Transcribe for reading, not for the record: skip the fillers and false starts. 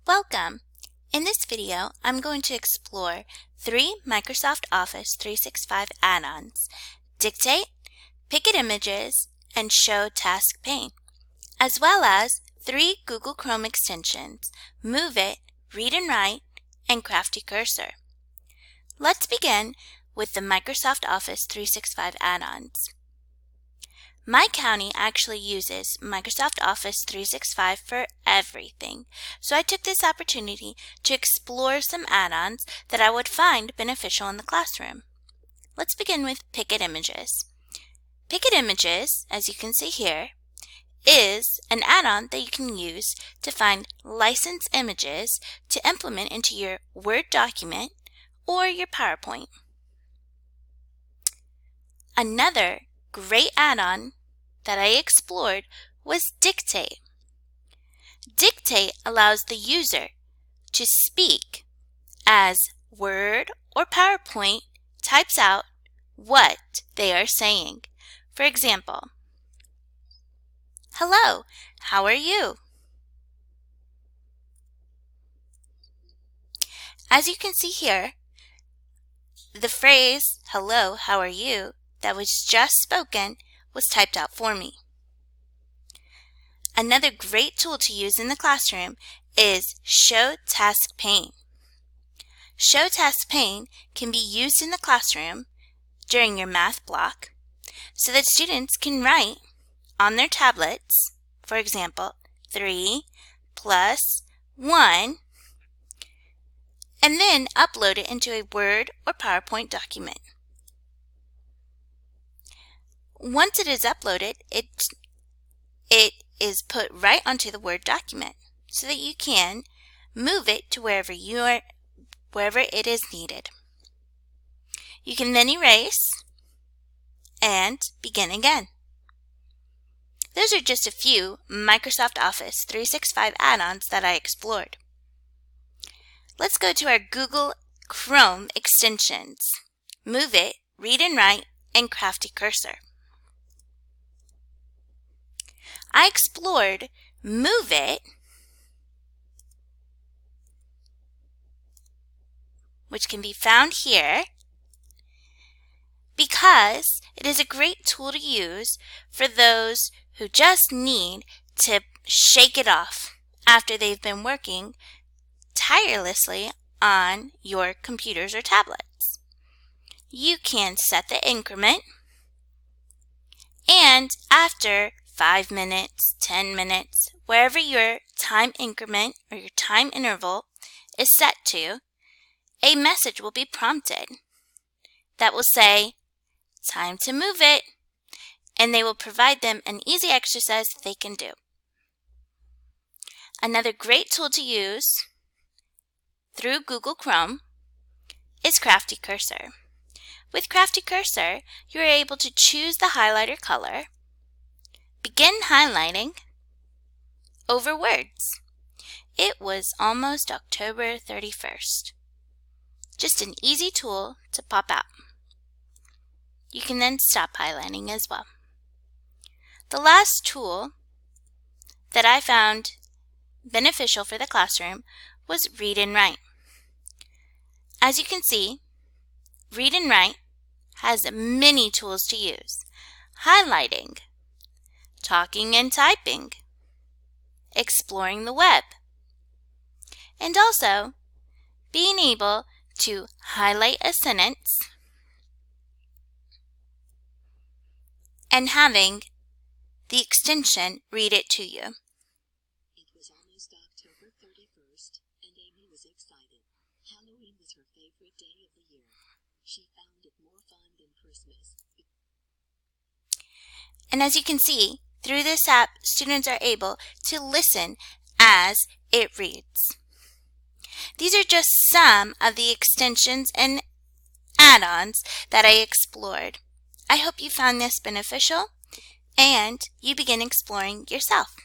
Welcome! In this video, I'm going to explore 3 Microsoft Office 365 add-ons: Dictate, Picket Images, and Show Task Pane, as well as 3 Google Chrome extensions: Move It, Read and Write, and Crafty Cursor. Let's begin with the Microsoft Office 365 add-ons. My county actually uses Microsoft Office 365 for everything, so I took this opportunity to explore some add-ons that I would find beneficial in the classroom. Let's begin with Picket Images. Picket Images, as you can see here, is an add-on that you can use to find licensed images to implement into your Word document or your PowerPoint. Another great add-on that I explored was Dictate. Dictate allows the user to speak as Word or PowerPoint types out what they are saying. For example, "Hello, how are you?" As you can see here, the phrase, "Hello, how are you?" that was just spoken was typed out for me. Another great tool to use in the classroom is Show Task Pane. Show Task Pane can be used in the classroom during your math block so that students can write on their tablets, for example, 3 plus 1, and then upload it into a Word or PowerPoint document. Once it is uploaded, it is put right onto the Word document so that you can move it to wherever it is needed. You can then erase and begin again. Those are just a few Microsoft Office 365 add-ons that I explored. Let's go to our Google Chrome extensions: Move It, Read and Write, and Crafty Cursor. I explored Move It, which can be found here, because it is a great tool to use for those who just need to shake it off after they've been working tirelessly on your computers or tablets. You can set the increment, and after 5 minutes, 10 minutes, wherever your time increment or your time interval is set to, a message will be prompted that will say, "Time to move it," and they will provide them an easy exercise that they can do. Another great tool to use through Google Chrome is Crafty Cursor. With Crafty Cursor, you are able to choose the highlighter color, begin highlighting over words. It was almost October 31st. Just an easy tool to pop out. You can then stop highlighting as well. The last tool that I found beneficial for the classroom was Read and Write. As you can see, Read and Write has many tools to use: highlighting, talking and typing, exploring the web, and also being able to highlight a sentence and having the extension read it to you. It was almost October 31st, and Amy was excited. Halloween was her favorite day of the year. She found it more fun than Christmas. And as you can see, through this app, students are able to listen as it reads. These are just some of the extensions and add-ons that I explored. I hope you found this beneficial and you begin exploring yourself.